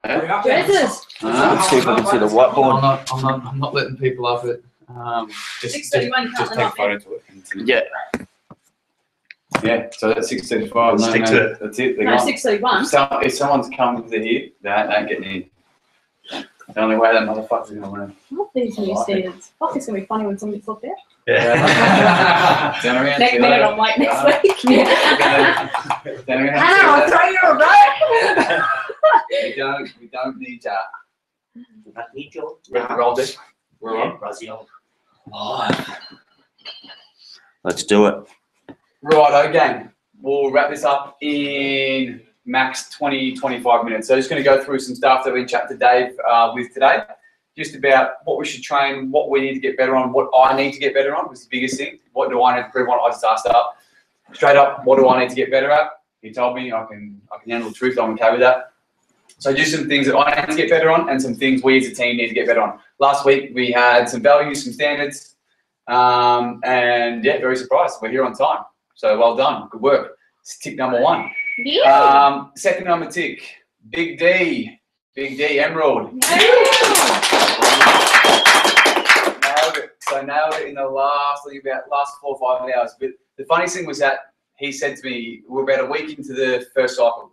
Dresses. Let's see if I can see the whiteboard. I'm not letting people off it. Just take a photo to it. Yeah. Yeah, so that's 6:35. Stick to it. That's it. No, 6:31. If someone's coming to here, they ain't getting in. The only way that motherfucker's gonna win. What these new standards? Fuck, it's gonna be funny when something gets locked out. Yeah. Turn around. Next minute I'm like next week. Turn around. I'll throw you a rope. We don't need that. Roll this. We're on. Brazil. Let's do it. Righto, gang. We'll wrap this up in max 20-25 minutes. So just going to go through some stuff that we chatted to Dave with today. Just about what we should train, what we need to get better on, what I need to get better on was the biggest thing. What do I need to improve on? I just asked up. Straight up, what do I need to get better at? He told me I can handle the truth. I'm okay with that. So just some things that I need to get better on and some things we as a team need to get better on. Last week we had some values, some standards, and yeah, very surprised. We're here on time. So well done. Good work. It's tick number one. Yeah. Second number tick, Big D. Big D, Emerald. Nailed it. So nailed it in the last 4 or 5 hours. But the funniest thing was that he said to me, we're about a week into the first cycle,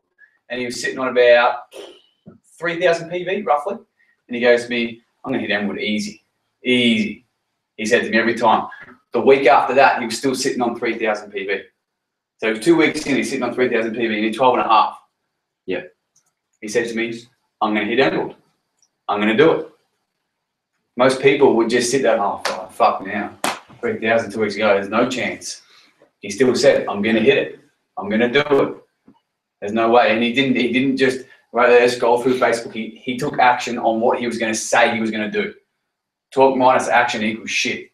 and he was sitting on about 3,000 PV roughly. And he goes to me, I'm going to hit Emerald easy. Easy. He said to me every time. The week after that, he was still sitting on 3,000 PV. So 2 weeks in, he's sitting on 3,000 PV, and he's 12 and a half. Yeah. He said to me, I'm going to hit Emerald. I'm going to do it. Most people would just sit there, oh, fuck now. 3,000 2 weeks ago, there's no chance. He still said, I'm going to hit it. I'm going to do it. There's no way. And he didn't just right there scroll through Facebook. He took action on what he was going to say he was going to do. Talk minus action equals shit.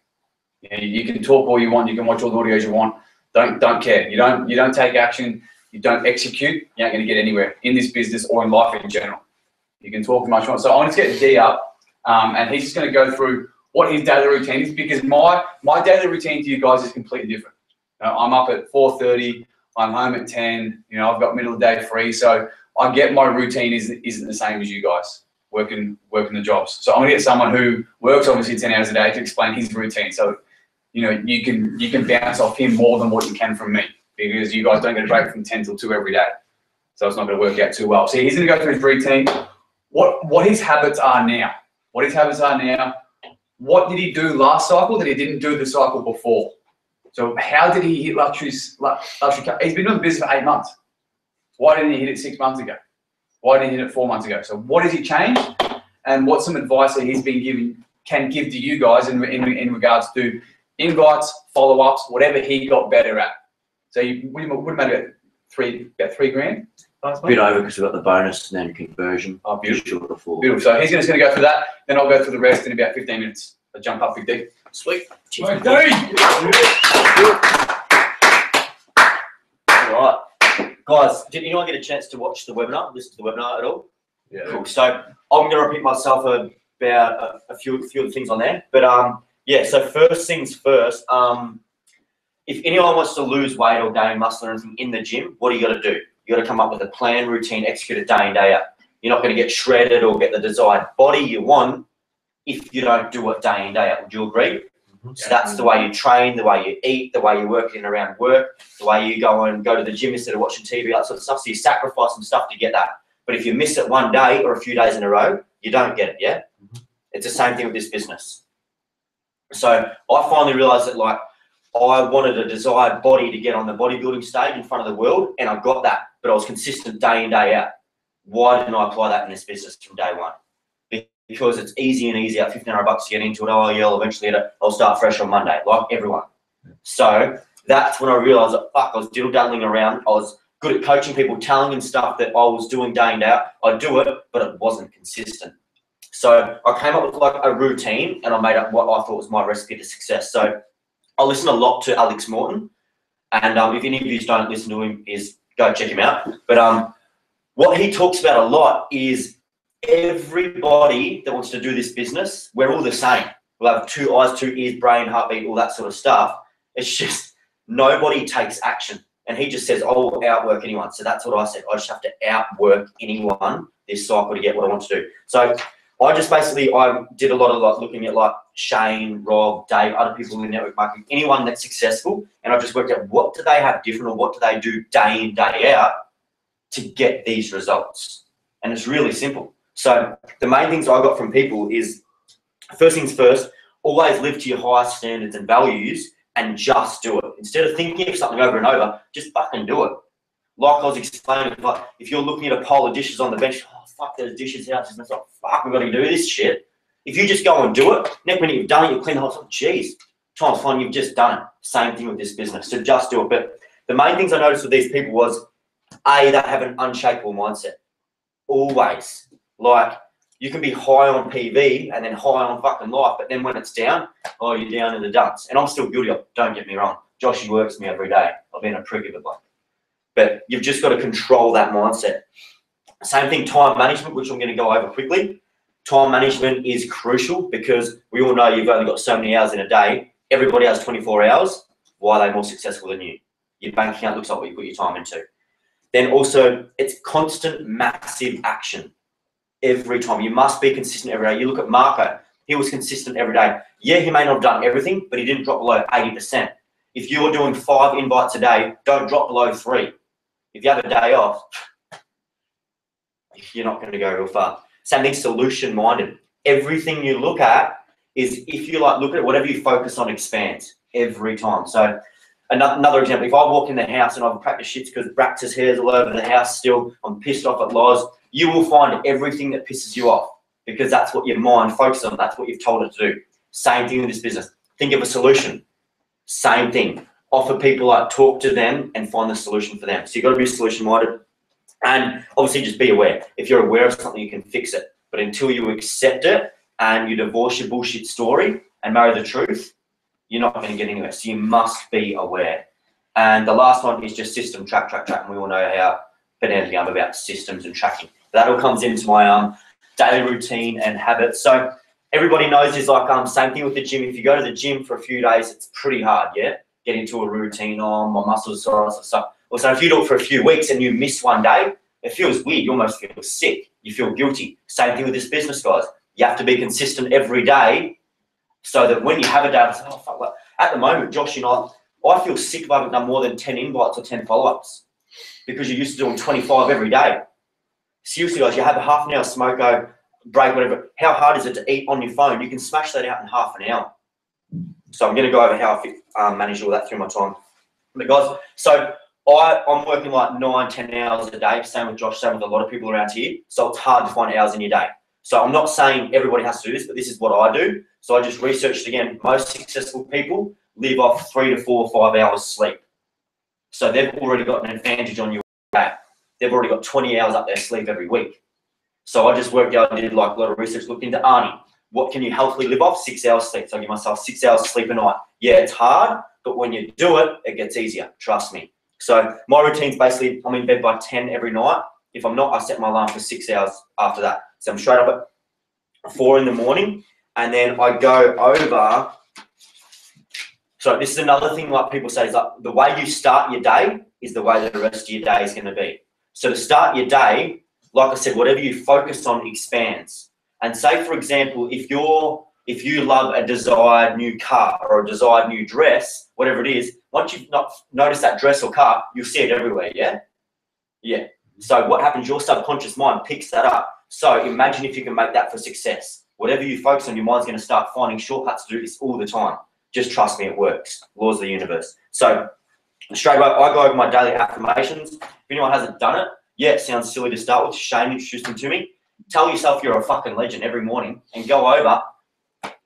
You can talk all you want. You can watch all the audios you want. Don't care. You don't take action. You don't execute. You ain't going to get anywhere in this business or in life in general. You can talk as much as you want. So I want to get D up, and he's just going to go through what his daily routine is, because my daily routine to you guys is completely different. I'm up at 4:30. I'm home at 10. I've got middle of the day free, so I get my routine isn't the same as you guys working the jobs. So I'm going to get someone who works obviously 10 hours a day to explain his routine. So you can bounce off him more than what you can from me, because you guys don't get a break from 10 till 2 every day. So it's not going to work out too well. So he's going to go through his routine, what his habits are now. What did he do last cycle that he didn't do the cycle before? So how did he hit luxury car? He's been doing the business for 8 months. Why didn't he hit it 6 months ago? Why didn't he hit it 4 months ago? So what has he changed? And what's some advice that he's been can give to you guys in regards to invites, follow-ups, whatever he got better at. So you would have made about $3 grand. A bit over because we've got the bonus and then conversion. Oh, beautiful. Beautiful. So he's just going to go through that. Then I'll go through the rest in about 15 minutes. I'll jump up, Big D. Sweet. Cheers. All right. Guys, did anyone get a chance to watch the webinar, listen to the webinar at all? Yeah. Cool. So I'm going to repeat myself about a few of the things on there. But yeah, so first things first, if anyone wants to lose weight or gain muscle or anything in the gym, what do you got to do? You got to come up with a plan, routine, execute it day in, day out. You're not going to get shredded or get the desired body you want if you don't do it day in, day out. Would you agree? Mm-hmm. So that's the way you train, the way you eat, the way you're working around work, the way you go to the gym instead of watching TV, that sort of stuff. So you sacrifice some stuff to get that. But if you miss it one day or a few days in a row, you don't get it, yeah? Mm-hmm. It's the same thing with this business. So I finally realized that, like, I wanted a desired body to get on the bodybuilding stage in front of the world, and I got that, but I was consistent day in, day out. Why didn't I apply that in this business from day one? Because it's easy and easy, $1,500 to get into it. Oh, yeah, I'll eventually get it. I'll start fresh on Monday, like everyone. So that's when I realized that, fuck, I was diddle-daddling around. I was good at coaching people, telling them stuff that I was doing day in, day out. I'd do it, but it wasn't consistent. So I came up with like a routine, and I made up what I thought was my recipe to success. So I listen a lot to Alex Morton, and if any of you don't listen to him, go check him out. But what he talks about a lot is everybody that wants to do this business, we're all the same. We'll have 2 eyes, 2 ears, brain, heartbeat, all that sort of stuff. It's just nobody takes action. And he just says, I will outwork anyone. So that's what I said. I just have to outwork anyone this cycle to get what I want to do. So I just basically, I did a lot of like looking at like Shane, Rob, Dave, other people in network marketing, anyone that's successful, and I just worked out what do they have different or what do they do day in, day out to get these results. And it's really simple. So the main things I got from people is, first things first, always live to your highest standards and values and just do it. Instead of thinking of something over and over, just fucking do it. Like I was explaining, like if you're looking at a pile of dishes on the bench, oh fuck, there's dishes out, it's like, fuck, we've got to do this shit. If you just go and do it, next minute you've done it, you clean the whole thing, geez, time's fine, you've just done it. Same thing with this business, so just do it. But the main things I noticed with these people was, A, they have an unshakable mindset. Always. Like, you can be high on PV and then high on fucking life, but then when it's down, oh, you're down in the dumps. And I'm still guilty of it, don't get me wrong. Joshy works me every day. I've been a prick of it, like. But you've just got to control that mindset. Same thing, time management, which I'm going to go over quickly. Time management is crucial because we all know you've only got so many hours in a day. Everybody has 24 hours. Why are they more successful than you? Your bank account looks like what you put your time into. Then also, it's constant, massive action. Every time. You must be consistent every day. You look at Marco. He was consistent every day. Yeah, he may not have done everything, but he didn't drop below 80%. If you're doing 5 invites a day, don't drop below 3. If you have a day off, you're not going to go real far. Same thing, solution-minded. Everything you look at is, if you like, look at it, whatever you focus on expands every time. So another example, if I walk in the house and I've practiced shits because Brax's hair's all over the house still, I'm pissed off at Loz, you will find everything that pisses you off because that's what your mind focuses on. That's what you've told it to do. Same thing with this business. Think of a solution. Same thing. Offer people, like, talk to them and find the solution for them. So you've got to be solution-minded. And obviously just be aware. If you're aware of something, you can fix it. But until you accept it and you divorce your bullshit story and marry the truth, you're not going to get anywhere. So you must be aware. And the last one is just system, track. And we all know how pedantic I'm about systems and tracking. That all comes into my daily routine and habits. So everybody knows is like same thing with the gym. If you go to the gym for a few days, it's pretty hard, yeah? Get into a routine on my muscles, sore stuff. Also, if you do it for a few weeks and you miss one day, it feels weird. You almost feel sick. You feel guilty. Same thing with this business, guys. You have to be consistent every day so that when you have a day, it's, oh, fuck, like, at the moment, Josh and I feel sick if I haven't done more than 10 invites or 10 follow-ups because you're used to doing 25 every day. Seriously, guys, you have a half an hour smoko, break, whatever. How hard is it to eat on your phone? You can smash that out in half an hour. So I'm going to go over how I manage all that through my time. But guys, so I'm working like 9-10 hours a day, same with Josh, same with a lot of people around here. So it's hard to find hours in your day. So I'm not saying everybody has to do this, but this is what I do. So I just researched again, most successful people live off 3 to 4 or 5 hours sleep. So they've already got an advantage on your day. They've already got 20 hours up their sleep every week. So I just worked out, I did like a lot of research, looked into Arnie. What can you healthily live off? 6 hours sleep. So I give myself 6 hours sleep a night. Yeah, it's hard, but when you do it, it gets easier. Trust me. So my routine's basically, I'm in bed by 10 every night. If I'm not, I set my alarm for 6 hours after that. So I'm straight up at 4 in the morning, and then I go over. So this is another thing like people say is like the way you start your day is the way the rest of your day is going to be. So to start your day, like I said, whatever you focus on expands. And say, for example, if you love a desired new car or a desired new dress, whatever it is, once you've not noticed that dress or car, you'll see it everywhere, yeah? Yeah. So what happens, your subconscious mind picks that up. So imagine if you can make that for success. Whatever you focus on, your mind's going to start finding shortcuts to do this all the time. Just trust me, it works. Laws of the universe. So straight away, I go over my daily affirmations. If anyone hasn't done it, yeah, it sounds silly to start with. Shane introduced them to me. Tell yourself you're a fucking legend every morning and go over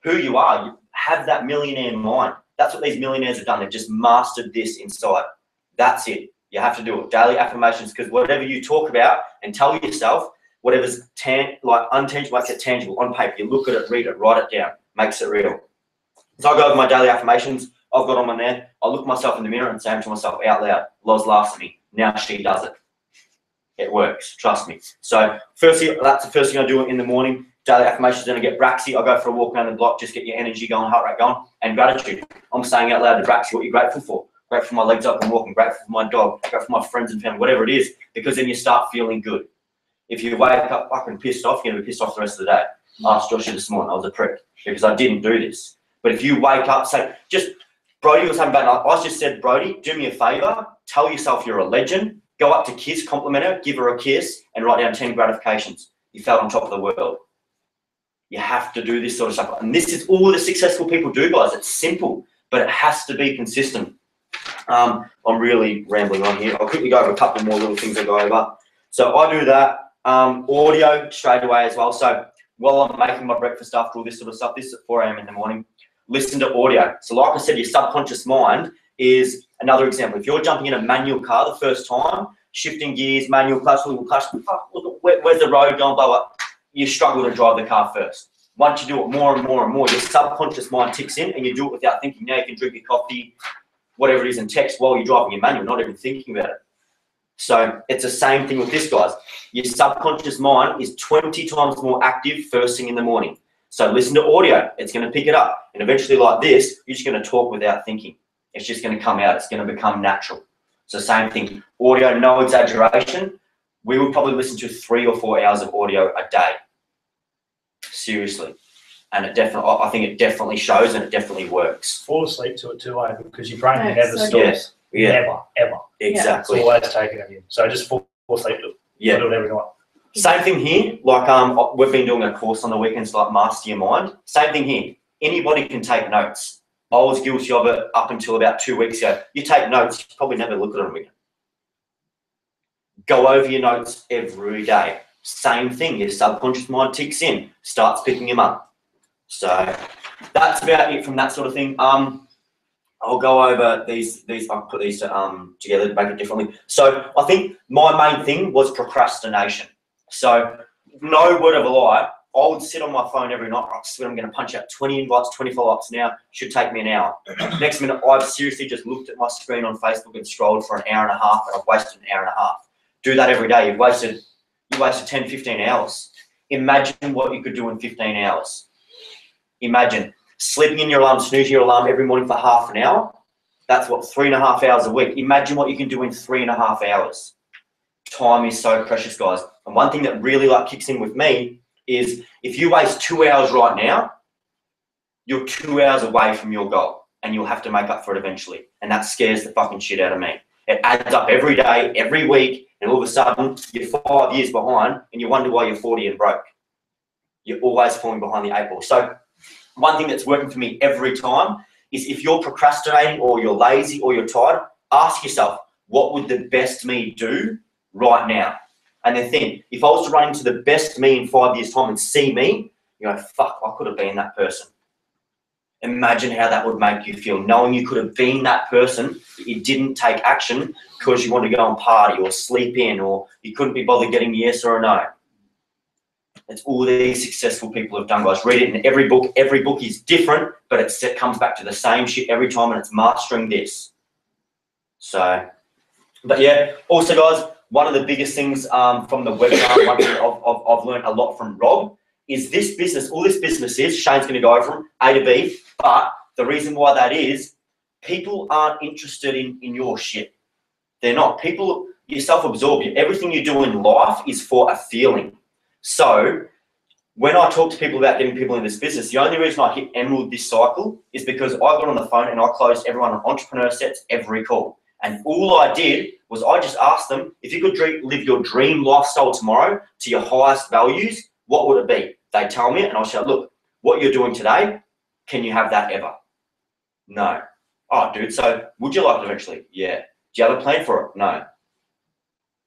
who you are. You have that millionaire mind. That's what these millionaires have done. They've just mastered this inside. That's it. You have to do it. Daily affirmations, because whatever you talk about and tell yourself, whatever's untangible makes it tangible on paper. You look at it, read it, write it down, makes it real. So I go over my daily affirmations. I've got them on there. I look myself in the mirror and say them to myself out loud. Loz laughs at me. Now she does it. It works. Trust me. So firstly, that's the first thing I do in the morning. Daily affirmations. Then I get Braxy. I go for a walk around the block, just get your energy going, heart rate going, and gratitude. I'm saying out loud to Braxy what you're grateful for. Grateful for my legs up and walking. Grateful for my dog. Grateful for my friends and family. Whatever it is, because then you start feeling good. If you wake up fucking pissed off, you're going to be pissed off the rest of the day. I asked Joshua this morning, I was a prick because I didn't do this. But if you wake up, say, Brody was having a bad night. I just said, Brody, do me a favour, tell yourself you're a legend, go up to Kiss, compliment her, give her a kiss, and write down 10 gratifications. You felt on top of the world. You have to do this sort of stuff. And this is all the successful people do, guys. It's simple, but it has to be consistent. I'm really rambling on here. I'll quickly go over a couple more little things I go over. So I do that. Audio straight away as well. So while I'm making my breakfast after all this sort of stuff, this is at 4 a.m. in the morning, listen to audio. So like I said, your subconscious mind is another example. If you're jumping in a manual car the first time, shifting gears, manual clutch, where's the road going, blah, blah, you struggle to drive the car first. Once you do it more and more and more, your subconscious mind ticks in and you do it without thinking. Now you can drink your coffee, whatever it is, and text while you're driving your manual, not even thinking about it. So it's the same thing with this, guys. Your subconscious mind is 20 times more active first thing in the morning. So listen to audio. It's going to pick it up. And eventually like this, you're just going to talk without thinking. It's just going to come out. It's going to become natural. So same thing. Audio, no exaggeration. We would probably listen to 3 or 4 hours of audio a day. Seriously. And it definitely, I think it definitely shows and it definitely works. Fall asleep to it too, because your brain Yeah, never so stops. Yeah. Never, ever. Exactly. It's always taking it in. So just fall asleep to it. Yeah. I do it every night. Same thing here. Like we've been doing a course on the weekends, like Master Your Mind. Same thing here. Anybody can take notes. I was guilty of it up until about 2 weeks ago. You take notes, you probably never look at them again. Go over your notes every day. Same thing. Your subconscious mind ticks in, starts picking them up. So that's about it from that sort of thing. I'll go over these. I'll put these together to make it differently. So I think my main thing was procrastination. So no word of a lie, I would sit on my phone every night. I swear I'm going to punch out 20 invites, 20 follow-ups now. Should take me an hour. Next minute, I've seriously just looked at my screen on Facebook and scrolled for an hour and a half, and I've wasted an hour and a half. Do that every day. You wasted 10, 15 hours. Imagine what you could do in 15 hours. Imagine sleeping in your alarm, snoozing your alarm every morning for half an hour. That's what, 3.5 hours a week. Imagine what you can do in 3.5 hours. Time is so precious, guys. And one thing that really kicks in with me is if you waste 2 hours right now, you're 2 hours away from your goal and you'll have to make up for it eventually. And that scares the fucking shit out of me. It adds up every day, every week, and all of a sudden you're 5 years behind and you wonder why you're 40 and broke. You're always falling behind the 8 ball. So one thing that's working for me every time is if you're procrastinating or you're lazy or you're tired, ask yourself, what would the best me do right now? And then think, if I was to run into the best me in 5 years' time and see me, you go, fuck, I could have been that person. Imagine how that would make you feel, knowing you could have been that person, but you didn't take action because you wanted to go and party or sleep in, or you couldn't be bothered getting a yes or a no. It's all these successful people have done, guys. Read it in every book. Every book is different, but it comes back to the same shit every time, and it's mastering this. So, but yeah, also, guys, one of the biggest things from the webinar, one thing I've learned a lot from Rob, is this business, all this business is, Shane's going to go from A to B, but the reason why that is, people aren't interested in your shit. They're not. People, you're self-absorbed. Everything you do in life is for a feeling. So when I talk to people about getting people in this business, the only reason I hit Emerald this cycle is because I got on the phone and I closed everyone on Entrepreneur Sets every call. And all I did was I just asked them, if you could live your dream lifestyle tomorrow to your highest values, what would it be? They tell me, and I'll shout, look, what you're doing today, can you have that ever? No. Oh, dude, so would you like it eventually? Yeah. Do you have a plan for it? No.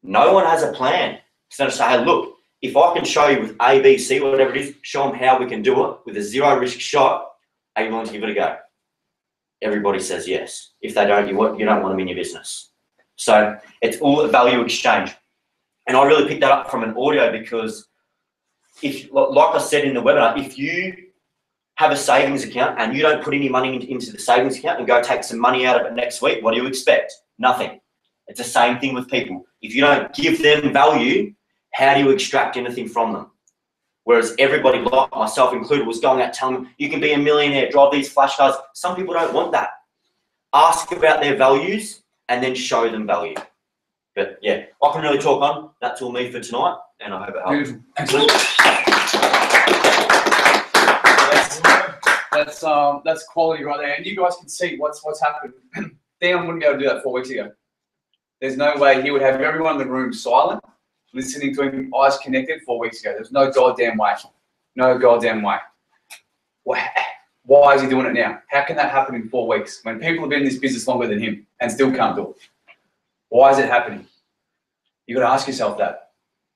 No one has a plan. So I say, hey, look, if I can show you with A, B, C, whatever it is, show them how we can do it with a zero risk shot, are you willing to give it a go? Everybody says yes. If they don't, you don't want them in your business. So it's all a value exchange. And I really picked that up from an audio because if, like I said in the webinar, if you have a savings account and you don't put any money into the savings account and go take some money out of it next week, what do you expect? Nothing. It's the same thing with people. If you don't give them value, how do you extract anything from them? Whereas everybody, like myself included, was going out telling them, you can be a millionaire, drive these flash cars. Some people don't want that. Ask about their values and then show them value. But yeah, I can really talk on. That's all me for tonight, and I hope it helps. Beautiful. Excellent. That's quality right there, and you guys can see what's happened. Dan wouldn't be able to do that 4 weeks ago. There's no way he would have everyone in the room silent, listening to him, eyes connected 4 weeks ago. There's no goddamn way. No goddamn way. Why is he doing it now? How can that happen in 4 weeks when people have been in this business longer than him and still can't do it? Why is it happening? You got to ask yourself that.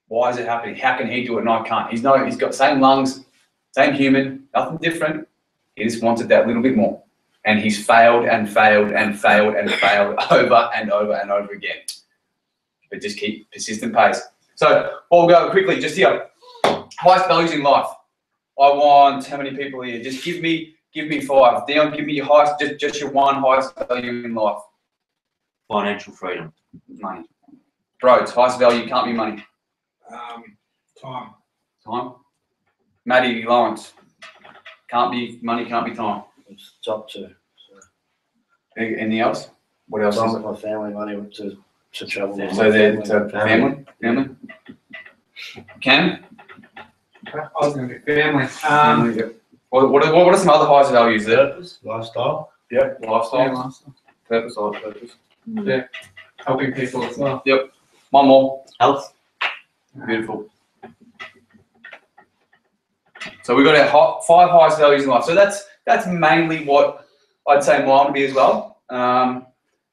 Why is it happening? How can he do it and I can't? He's got same lungs, same human, nothing different. He just wanted that little bit more. And he's failed and failed and failed and failed over and over and over again. But just keep persistent pace. So we'll go quickly just here. Highest values in life. I want how many people here? Just give me 5. Dion, give me your highest, just your one highest value in life. Financial freedom. Money. Bro, it's highest value can't be money. Time. Time. Matty Lawrence. Can't be money, can't be time. It's up to. Anything else? What else Time is with my family, money to travel. with it? So my they're to family? Cam? I was going to be family. Family, yep. What are some other highest values there? Lifestyle. Yeah, lifestyle. lifestyle. Purpose, I like purpose. Helping people as well. One more. Health. Beautiful. So we've got our 5 highest values in life. So that's mainly what I'd say mine would be as well.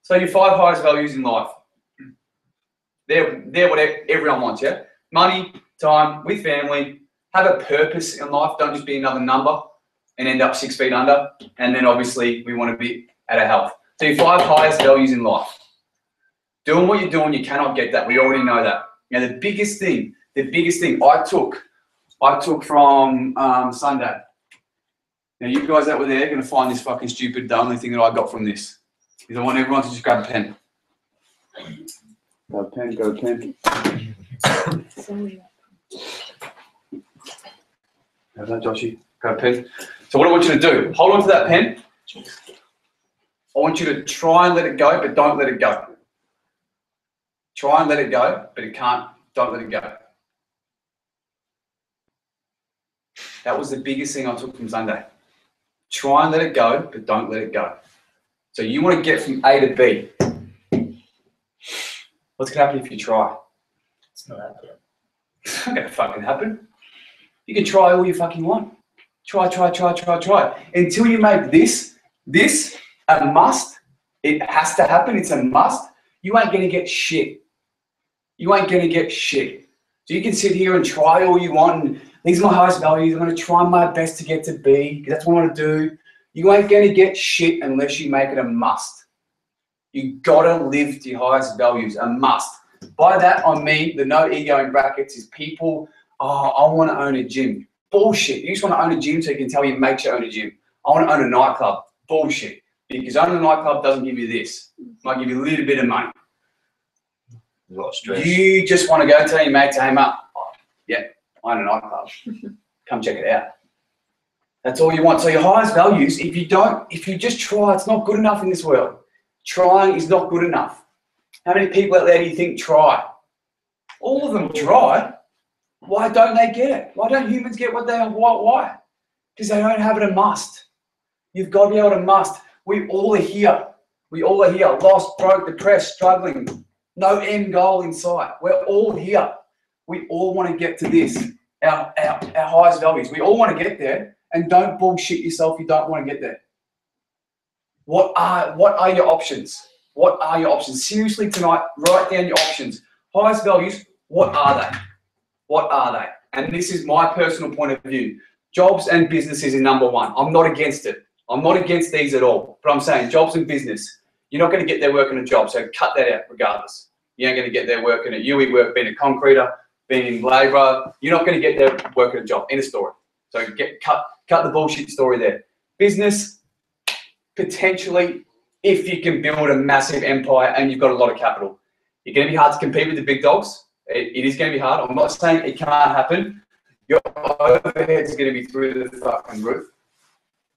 So your 5 highest values in life. They're what everyone wants, yeah? Money, time, with family, have a purpose in life. Don't just be another number and end up 6 feet under. And then obviously we want to be at our health. So your 5 highest values in life. Doing what you're doing, you cannot get that. We already know that. Now the biggest thing I took from Sunday. Now you guys that were there are going to find this fucking stupid. The only thing that I got from this is I want everyone to just grab a pen. Go a pen. How's that, Joshy? Grab a pen. So what I want you to do, hold on to that pen. I want you to try and let it go, but don't let it go. Try and let it go, but don't let it go. That was the biggest thing I took from Sunday. Try and let it go, but don't let it go. So you want to get from A to B. What's going to happen if you try? It's not happening. It's not going to fucking happen. You can try all you fucking want. Try. Until you make this a must, it has to happen, it's a must, you ain't going to get shit. So you can sit here and try all you want, and these are my highest values, I'm going to try my best to get to B, because that's what I want to do. You ain't going to get shit unless you make it a must. You got to live to your highest values, a must. By that, I mean, the no ego in brackets is people, I want to own a gym. Bullshit. You just want to own a gym so you can tell your mates you own a gym. I want to own a nightclub. Bullshit. Because owning a nightclub doesn't give you this. It might give you a little bit of money. A lot of stress. You just want to go tell your mates, hey, mate, yeah, I own a nightclub. Come check it out. That's all you want. So your highest values, if you just try, it's not good enough in this world. Trying is not good enough. How many people out there do you think try? All of them try. Why don't they get it? Why don't humans get what they want? Why? Because they don't have it a must. You've got to be able to must. We all are here. Lost, broke, depressed, struggling. No end goal in sight. We're all here. We all want to get to this, our highest values. We all want to get there, and don't bullshit yourself you don't want to get there. What are your options? What are your options? Seriously tonight, write down your options. Highest values, what are they? What are they? And this is my personal point of view. Jobs and businesses is number one. I'm not against it. I'm not against these at all. But I'm saying jobs and business, you're not going to get there working a job. So cut that out regardless. You ain't going to get there working at UE work, being a concreter, being in labourer. You're not going to get there working a job. End of story. So cut the bullshit story there. Business, potentially, if you can build a massive empire and you've got a lot of capital. You're going to be hard to compete with the big dogs. It is going to be hard. I'm not saying it can't happen. Your overhead is going to be through the fucking roof.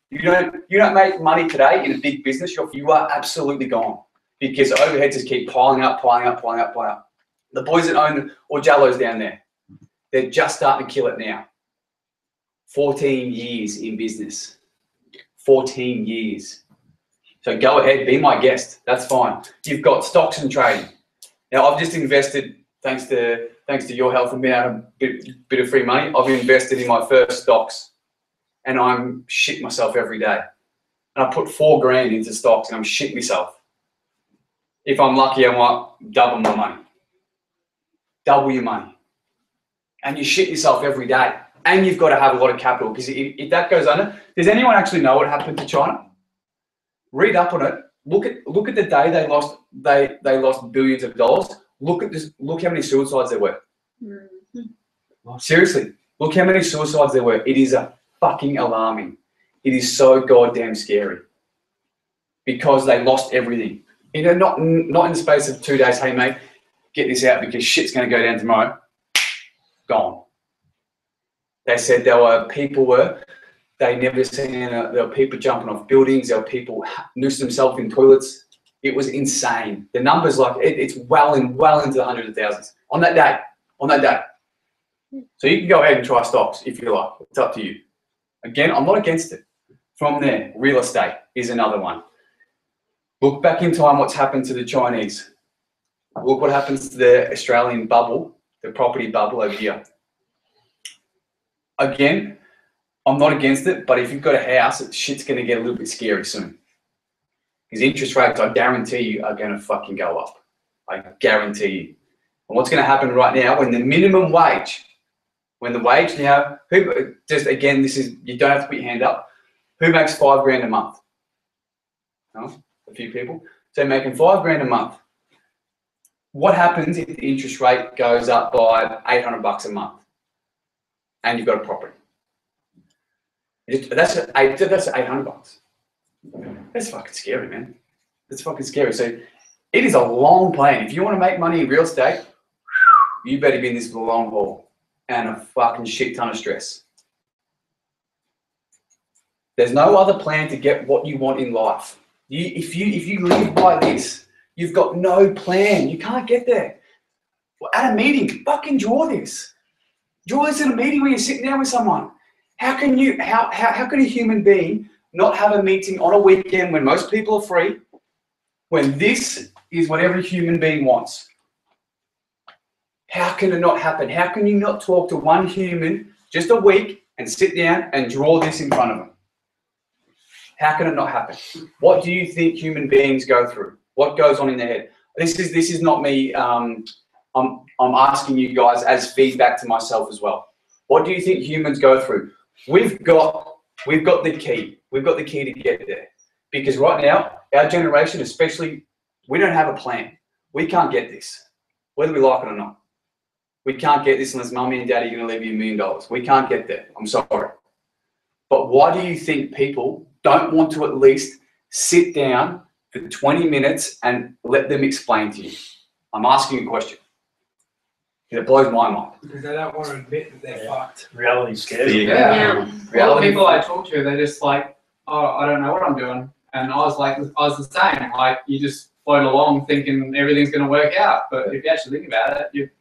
You don't make money today in a big business. You are absolutely gone. because overheads just keep piling up. The boys that own Orgello's down there, they're just starting to kill it now. 14 years in business. 14 years. So go ahead, be my guest. That's fine. You've got stocks and trading. Now I've just invested, thanks to your help and being out a bit of free money, I've invested in my first stocks, and I'm shitting myself every day. And I put 4 grand into stocks, and I'm shitting myself. If I'm lucky, I might double my money. Double your money. And you shit yourself every day. And you've got to have a lot of capital, because if that goes under, does anyone actually know what happened to China? Read up on it. Look at the day they lost billions of dollars. Look at this. Look how many suicides there were. Seriously, look how many suicides there were. It is a fucking alarming. It is so goddamn scary, because they lost everything. You know, not in the space of 2 days. Hey mate, get this out because shit's going to go down tomorrow. Gone. They said they never seen, there were people jumping off buildings, there were people noosing themselves in toilets. It was insane. The numbers, like, it's well into the hundreds of thousands on that day. So you can go ahead and try stocks if you like. It's up to you. Again, I'm not against it. From there, real estate is another one. Look back in time, what's happened to the Chinese. Look what happens to the Australian bubble, the property bubble over here. Again, I'm not against it, but if you've got a house, shit's going to get a little bit scary soon. Because interest rates, I guarantee you, are going to fucking go up. I guarantee you. And what's going to happen right now, when the minimum wage, now, just again, this is, you don't have to put your hand up. Who makes 5 grand a month? No? A few people. So making 5 grand a month. What happens if the interest rate goes up by $800 a month and you've got a property? That's $800. That's fucking scary, man. That's fucking scary. So it is a long plan. If you want to make money in real estate, you better be in this for the long haul and a fucking shit ton of stress. There's no other plan to get what you want in life. If you live by this, you've got no plan. You can't get there. At a meeting, fucking draw this. Draw this in a meeting where you're sitting down with someone. How can a human being not have a meeting on a weekend when most people are free, when this is what every human being wants? How can it not happen? How can you not talk to one human just a week and sit down and draw this in front of them? How can it not happen? What do you think human beings go through? What goes on in their head? This is not me. I'm asking you guys as feedback to myself as well. What do you think humans go through? We've got the key. We've got the key to get there. Because right now, our generation especially, we don't have a plan. We can't get this, whether we like it or not. We can't get this unless mummy and daddy are going to leave you $1 million. We can't get there. I'm sorry. But why do you think people don't want to at least sit down for 20 minutes and let them explain to you? I'm asking a question. It blows my mind. Because they don't want to admit that they're fucked. Reality scares Yeah. you. Yeah. A lot of Reality. people I talk to, they're just like, oh, I don't know what I'm doing. And I was the same. Like, you just float along thinking everything's going to work out. But if you actually think about it, you're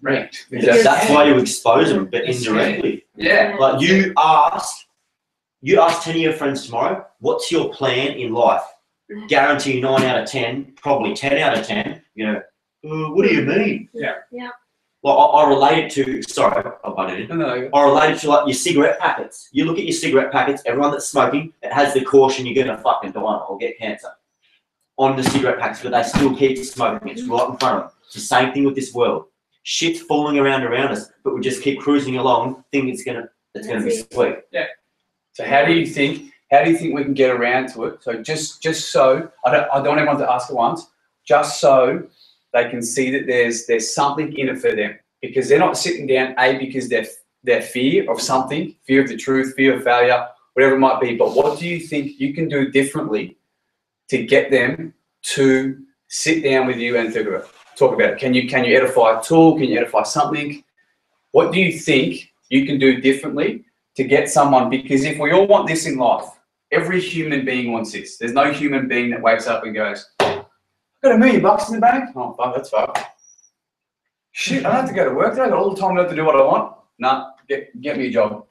wrecked. That's why you expose them, but indirectly. Yeah. Like you ask 10 of your friends tomorrow, what's your plan in life? Guarantee 9 out of 10, probably 10 out of 10, what do you mean? Yeah. Yeah. Well, I relate it to, sorry, I butted in. No. I relate it to like your cigarette packets. You look at your cigarette packets, everyone that's smoking, it has the caution you're going to fucking die or get cancer on the cigarette packets, but they still keep smoking. It's right in front of them. It's the same thing with this world. Shit's falling around us, but we just keep cruising along, thinking it's gonna be sweet. Yeah. So how do you think we can get around to it? So just so I don't want everyone to ask at once, just so they can see that there's something in it for them, because they're not sitting down because their fear of something, fear of the truth, fear of failure, whatever it might be. But what do you think you can do differently to get them to sit down with you and talk about it? Can you edify a tool? Can you edify something? What do you think you can do differently to get someone? Because if we all want this in life, every human being wants this. There's no human being that wakes up and goes, I'm Got $1 million in the bank? Oh, fuck, that's fucked. Shit, I don't have to go to work today. I got all the time left to do what I want. Nah, get me a job.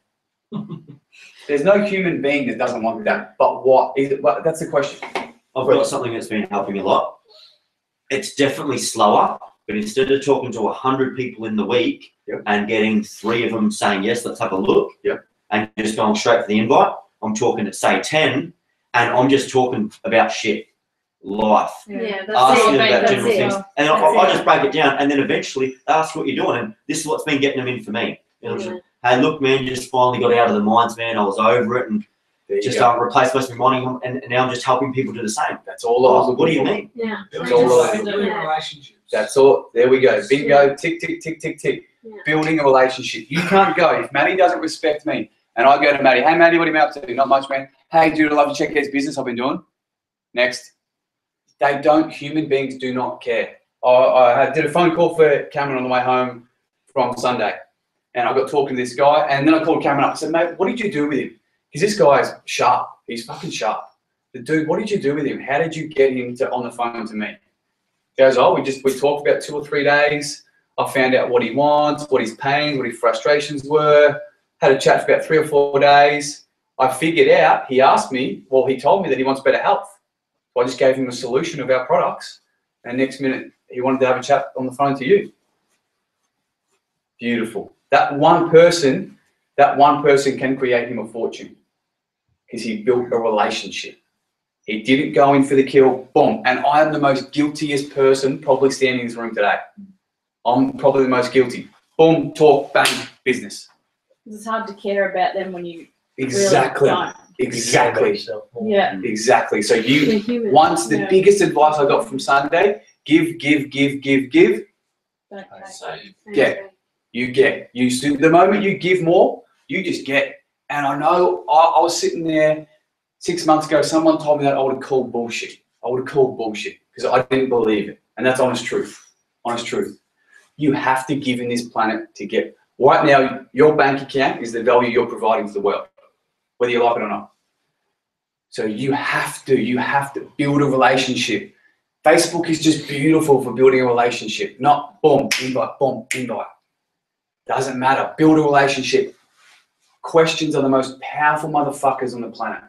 There's no human being that doesn't want that. But what is it? But that's the question. I've got something that's been helping a lot. It's definitely slower, but instead of talking to 100 people in the week and getting 3 of them saying yes, let's have a look, and just going straight for the invite, I'm talking to say 10, and I'm just talking about shit, life, Yeah, asking mate, about that's general it. things, and I just break it down, and then eventually they ask what you're doing, and this is what's been getting them in for me. You know, Yeah. hey, look, man, just finally got out of the mines, man. I was over it, and There you just go. replaced most of my money, and now I'm just helping people do the same. That's all I was Oh, looking what do you for. mean? Yeah. It's all related. Building relationships. That's all. There we go. Bingo. Tick, tick, tick, tick, tick. Yeah. Building a relationship. You can't go. If Maddie doesn't respect me and I go to Maddie, hey, Maddie, what are you up to? Not much, man. Hey, dude, I'd love to check out this business I've been doing. Next. They don't, human beings do not care. I did a phone call for Cameron on the way home from Sunday. And I got talking to this guy. And then I called Cameron up and said, mate, what did you do with him? Because this guy's sharp. He's fucking sharp. The dude, what did you do with him? How did you get him on the phone to me? He goes, oh, we talked about 2 or 3 days. I found out what he wants, what his pains, what his frustrations were. Had a chat for about 3 or 4 days. I figured out, he asked me, well, he told me that he wants better health. So I just gave him a solution of our products. And next minute, he wanted to have a chat on the phone to you. Beautiful. That one person can create him a fortune because he built a relationship. He didn't go in for the kill, boom. And I am the most guiltiest person probably standing in this room today. I'm probably the most guilty. Boom, talk, bang, business. It's hard to care about them when you Exactly. really don't. Exactly. Yeah. Exactly. So you, We're human. once the Yeah. biggest advice I got from Sunday, give. Don't Save. Yeah. You get. The moment you give more, you just get. And I know I was sitting there 6 months ago, someone told me that I would have called bullshit. I would have called bullshit because I didn't believe it. And that's honest truth. Honest truth. You have to give in this planet to get. Right now, your bank account is the value you're providing to the world, whether you like it or not. So you have to build a relationship. Facebook is just beautiful for building a relationship, not boom, invite, boom, invite. Doesn't matter. Build a relationship. Questions are the most powerful motherfuckers on the planet.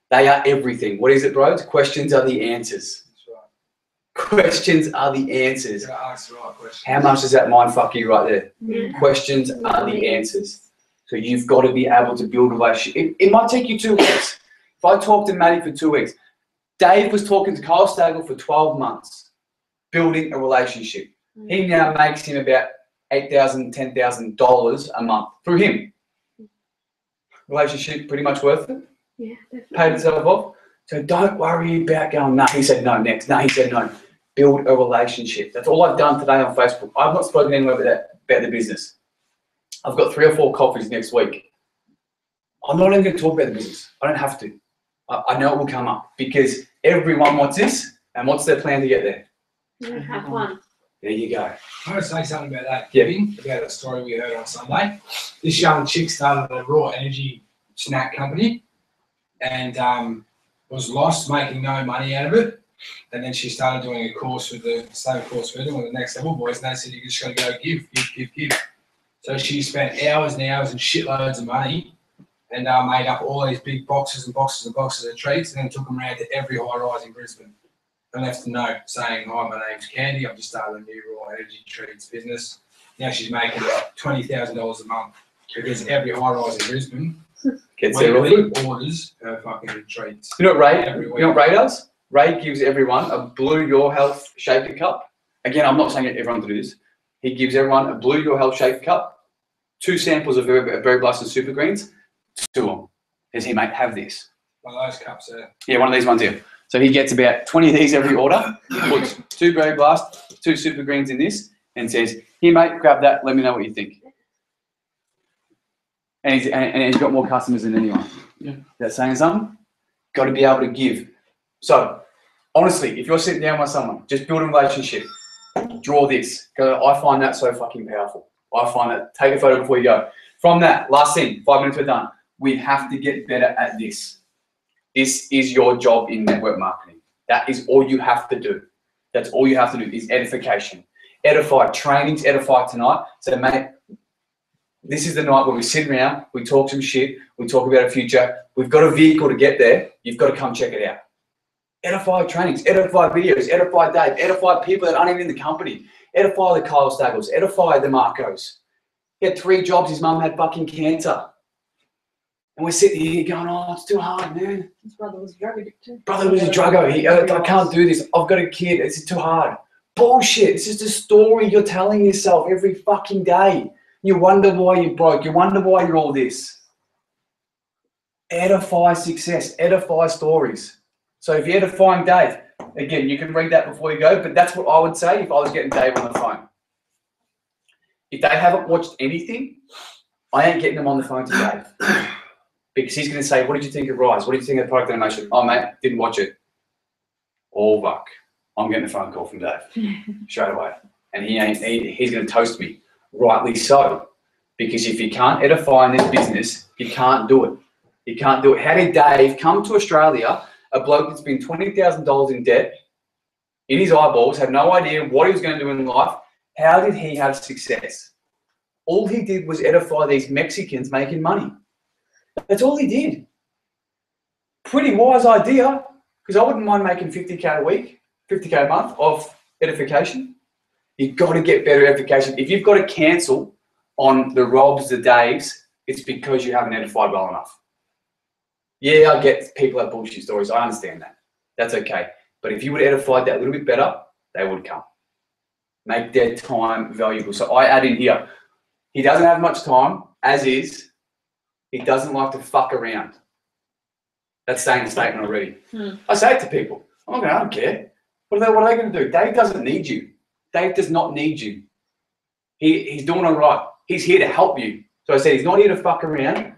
They are everything. What is it, bros? Questions are the answers. That's right. Questions are the answers. You gotta ask the right question. How much does that mind fuck you right there? Yeah. Questions are the answers. So you've got to be able to build a relationship. It might take you 2 weeks. If I talked to Maddie for 2 weeks, Dave was talking to Kyle Stagel for 12 months, building a relationship. He now makes him about $8,000, $10,000 a month through him. Relationship pretty much worth it. Yeah, definitely. Paid itself off. So don't worry about going, no, he said no next. No, he said no. Build a relationship. That's all I've done today on Facebook. I've not spoken anywhere about the business. I've got 3 or 4 coffees next week. I'm not even going to talk about the business. I don't have to. I know it will come up because everyone wants this. And what's their plan to get there? Yeah, have fun. There you go. I want to say something about that, Yeah. Kevin, about a story we heard on Sunday. This young chick started a raw energy snack company and was lost, making no money out of it. And then she started doing a course with the same course we're doing with the Next Level Boys, and they said, you just got to go give. So she spent hours and hours and shitloads of money and made up all these big boxes and boxes and boxes of treats and then took them around to every high-rise in Brisbane. And left a note saying, hi, my name's Candy. I've just started a new raw energy treats business. Now she's making $20,000 a month because every high-rise in Brisbane Gets their raw weekly food. orders her fucking treats. You know what Ray? Every You know what week. Ray does? Ray gives everyone a Blue Your Health shaker cup. Again, I'm not saying everyone to do this. He gives everyone a Blue Your Health shaker cup, 2 samples of Berry Blast and Super Greens, 2 of them. Says, hey mate, have this. One of those cups there. Yeah, one of these ones here. So he gets about 20 of these every order. He puts 2 Berry Blast, 2 Super Greens in this, and says, here mate, grab that. Let me know what you think. And he's got more customers than anyone. Yeah. Is that saying something? Got to be able to give. So, honestly, if you're sitting down with someone, just build a relationship. Draw this. Go, I find that so fucking powerful. I find that. Take a photo before you go. From that, last thing, 5 minutes we're done. We have to get better at this. This is your job in network marketing. That is all you have to do. That's all you have to do is edification. Edify trainings, edify tonight. So, mate, this is the night where we sit around, we talk some shit, we talk about our future. We've got a vehicle to get there. You've got to come check it out. Edify trainings, edify videos, edify Dave, edify people that aren't even in the company. Edify the Kyle Staggles, edify the Marcos. He had 3 jobs, his mum had fucking cancer. And we're sitting here going, oh, it's too hard, man. His brother was a drug addict too. Brother was a druggo. I can't do this. I've got a kid. It's too hard. Bullshit. It's just a story you're telling yourself every fucking day. You wonder why you're broke. You wonder why you're all this. Edify success. Edify stories. So if you're edifying Dave, again, you can read that before you go, but that's what I would say if I was getting Dave on the phone. If they haven't watched anything, I ain't getting them on the phone to Dave. Because he's going to say, what did you think of Rise? What did you think of product animation? Oh, mate, didn't watch it. All fuck. I'm getting a phone call from Dave straight away. And he's going to toast me. Rightly so. Because if you can't edify in this business, you can't do it. You can't do it. How did Dave come to Australia, a bloke that's been $20,000 in debt, in his eyeballs, had no idea what he was going to do in life? How did he have success? All he did was edify these Mexicans making money. That's all he did. Pretty wise idea, because I wouldn't mind making 50K a week, 50K a month of edification. You've got to get better edification. If you've got to cancel on the Robs, the Daves, it's because you haven't edified well enough. Yeah, I get people have bullshit stories. I understand that. That's okay. But if you would edify that a little bit better, they would come. Make their time valuable. So I add in here, he doesn't have much time, as is. He doesn't like to fuck around. That's saying the statement already. I say it to people. I don't care. What are they going to do? Dave doesn't need you. Dave does not need you. He's doing all right. He's here to help you. So I said he's not here to fuck around.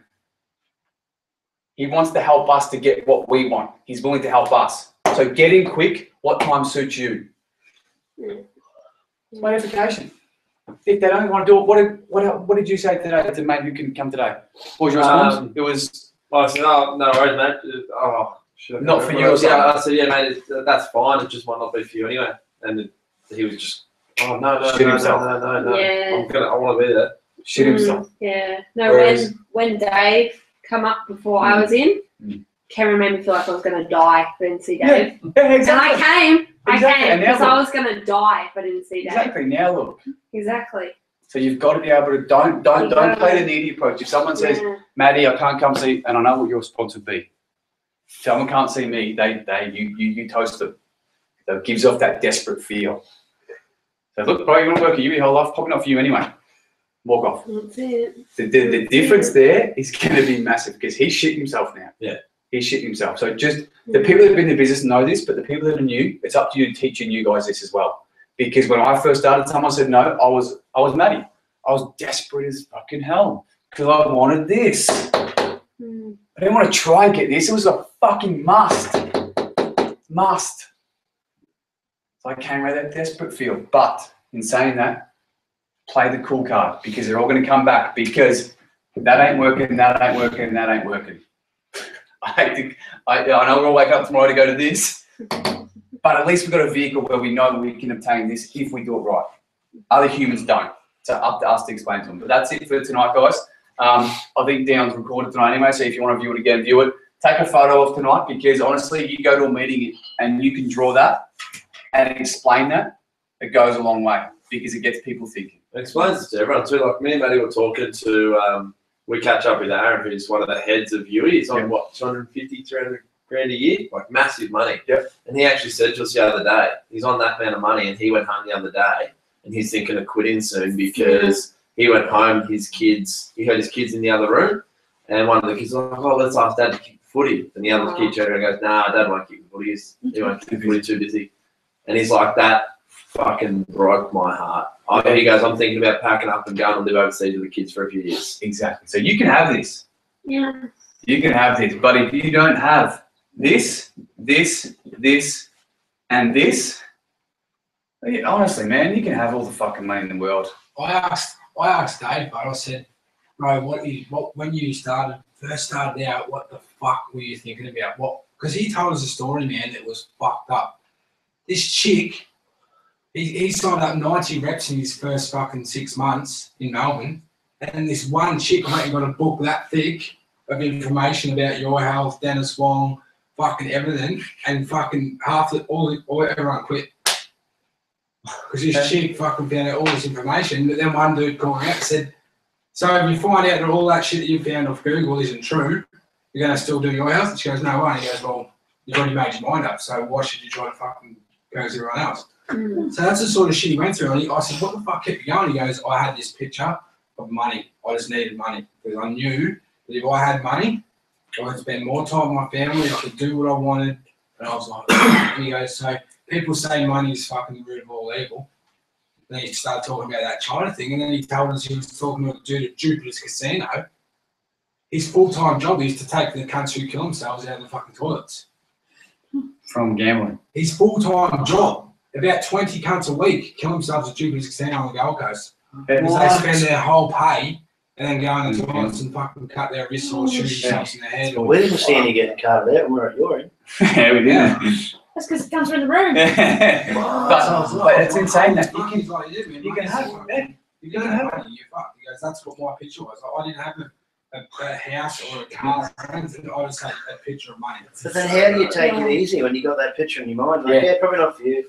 He wants to help us to get what we want. He's willing to help us. So get in quick. What time suits you? It's my edification. If they don't want to do it, what did you say today to mate who can come today? What was your response? It was. I said, no worries, mate. Oh, shit. Not for you or something? Yeah, I said, yeah, mate, that's fine. It just might not be for you anyway. And he was just, oh, no. Yeah. I want to be there. Shit himself. Yeah. No, Whereas- when Dave come up before I was in, Cameron made me feel like I was going to if I didn't see Dave. Yeah, exactly. And I came Exactly. And now because look. I was going to die if I didn't see Dave. Exactly. Now look. Exactly. So you've got to be able to don't play the needy approach. If someone says, Yeah. Maddie, I can't come see, and I know what your response would be. If someone can't see me, you toast them. So it gives off that desperate feel. So look, bro, you want to work at you your whole life? Probably not for you anyway. Walk off. That's it. The difference there is going to be massive because he's shitting himself now. Yeah. He's shitting himself. So just the people that have been in the business know this, but the people that are new, it's up to you to teach you guys this as well. Because when I first started, someone said no, I was Maddie. I was desperate as fucking hell because I wanted this. I didn't want to try and get this. It was a fucking must. So I came with that desperate feel. But in saying that, play the cool card because they're all going to come back because that ain't working, that ain't working, that ain't working. I know we'll wake up tomorrow to go to this, but at least we've got a vehicle where we know we can obtain this if we do it right. Other humans don't. So up to us to explain to them. But that's it for tonight, guys. I think Down's recorded tonight anyway, so if you want to view it again, view it. Take a photo of tonight because honestly, you go to a meeting and you can draw that and explain that, it goes a long way because it gets people thinking. It explains it to everyone too. Like me and Maddie were talking to, we catch up with Aaron, who's one of the heads of UE. He's on what, 250, 300 grand a year? Like massive money. Yep. And he actually said to us the other day, he's on that amount of money and he went home the other day and he's thinking of quitting soon because he went home, he heard his kids in the other room and one of the kids was like, oh, let's ask Dad to kick the footy. And the other kid turned around and goes, nah, Dad won't kick the footy. He won't kick the footy, too busy. And he's like, that fucking broke my heart. He goes, I'm thinking about packing up and going to live overseas with the kids for a few years. Exactly. So you can have this. Yeah. You can have this. But if you don't have this, and this, honestly, man, you can have all the fucking money in the world. I asked Dave, but I said, bro, when you first started out, what the fuck were you thinking about? Because he told us a story, man, that was fucked up. This chick He signed up 90 reps in his first fucking 6 months in Melbourne. And this one chick, mate, got a book that thick of information about your health, Dennis Wong, fucking everything. And fucking everyone quit. Because this chick fucking found out all this information. But then one dude called me out and said, so if you find out that all that shit that you found off Google isn't true, you're going to still do your health? And she goes, no way. And he goes, well, you've already made your mind up, so why should you try to fucking go as everyone else? So that's the sort of shit he went through. And I said, what the fuck kept you going? He goes, I had this picture of money. I just needed money. Because I knew that if I had money, I could spend more time with my family, I could do what I wanted. And I was like, and he goes, so people say money is fucking the root of all evil. Then he started talking about that China thing, and then he told us he was talking to a dude at Jupiter's Casino. His full-time job is to take the cunts who kill themselves out of the fucking toilets. From gambling. His full-time job, about 20 cunts a week, kill themselves at Jupiter's Casino on the Gold Coast. Because they spend their whole pay and then go in the toilets and fucking cut their wrists or shoot themselves in the head. We didn't see any getting carted out when we were at your end. Yeah, we did. That's because the guns were in the room. but it's insane that you can, like, yeah, man, you can have money. You can have money, you fuck. He goes, that's what my picture was. Like, I didn't have a house or a car or anything. I just had a picture of money. But then how do you take it easy when you got that picture in your mind? Like, yeah, probably not for you.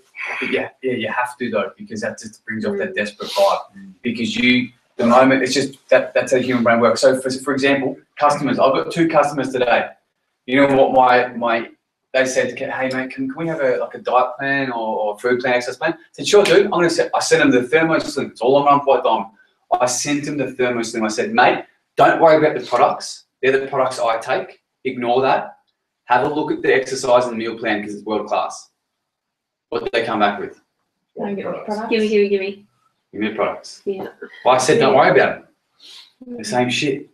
Yeah, you have to though, because that just brings off that desperate vibe. Because the moment, it's just that's how human brain works. So for example, customers, I've got 2 customers today. You know what they said, hey mate, can we have a diet plan or food plan, exercise plan? I said, sure dude, I sent them the Thermo Slim, it's all on Run Fight Dom. I sent him the Thermo Slim, I said, mate, don't worry about the products. They're the products I take. Ignore that. Have a look at the exercise and the meal plan because it's world class. What did they come back with? Give me. Give me the products. Yeah. Well, I said, don't worry about it. The same shit.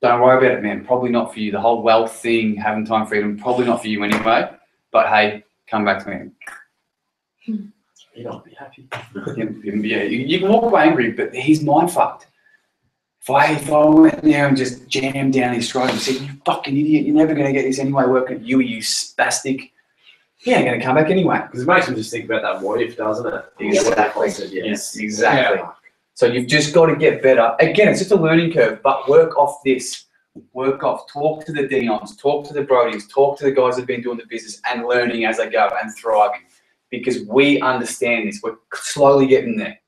Don't worry about it, man. Probably not for you. The whole wealth thing, having time freedom, probably not for you anyway. But hey, come back to me. You don't be happy. Yeah, you can walk away angry, but he's mind fucked. If I went there and just jammed down his throat and said, you fucking idiot, you're never going to get this anyway, working at you spastic, he ain't going to come back anyway. Because it makes him just think about that what if, doesn't it? Exactly. Yes, exactly. Yeah. So you've just got to get better. Again, it's just a learning curve, but work off this. Work off. Talk to the Dions, talk to the Brodies, talk to the guys that have been doing the business and learning as they go and thriving. Because we understand this. We're slowly getting there.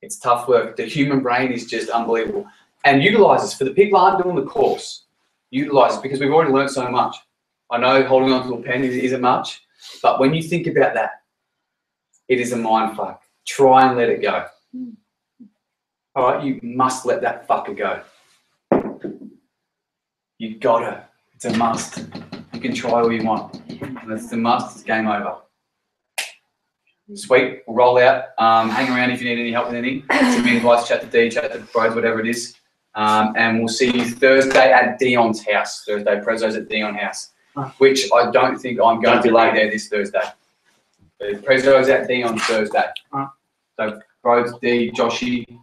It's tough work. The human brain is just unbelievable. And utilize this. For the people who aren't doing the course, utilize it because we've already learned so much. I know holding on to a pen isn't much, but when you think about that, it is a mind fuck. Try and let it go. All right, you must let that fucker go. You gotta. It's a must. You can try all you want. And it's a must. It's game over. Sweet. We'll roll out. Hang around if you need any help with anything. Send me an advice, chat to D, chat to Bros, whatever it is. And we'll see you Thursday at Dion's house. Thursday, Prezzo's at Dion's house, which I don't think I'm going to be there this Thursday. Prezzo's at Dion's Thursday. So Bros, D, Joshy,